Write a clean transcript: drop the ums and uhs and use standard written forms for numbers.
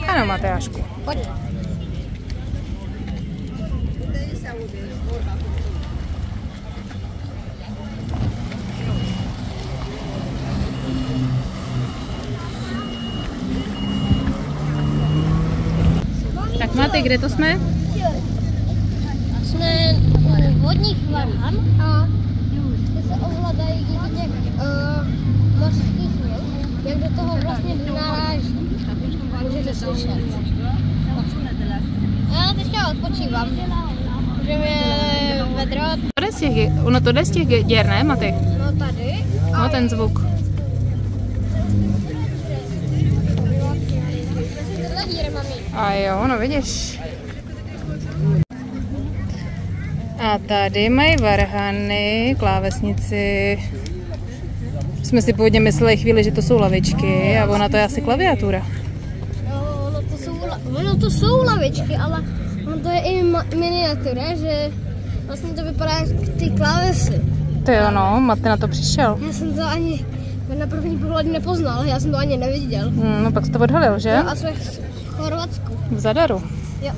Ano, Matyášku. Pojď. Tak Maty, kde to jsme? Jsme u vodních varhan a ty se ovládají díky těch mořských vln, jak do toho vlastně naráží. Můžete slyšet. Já teďka odpočívám, že mi vedro. Ono to jde z těch děr, ne, Maty? No tady. No, ten zvuk. Tyhle díry, mami. A jo, no vidíš. A tady mají varhany, klávesnici. Jsme si původně mysleli chvíli, že to jsou lavičky a ona to je asi klaviatura. No, ono to jsou lavičky, ale ono to je i miniatura, že vlastně to vypadá jak ty klávesy. To jo, no, Maty na to přišel. Já jsem to ani na první pohled nepoznal, já jsem to ani neviděl. No pak jsi to odhalil, že? No a jsme v Chorvatsku. V Zadaru. Jo.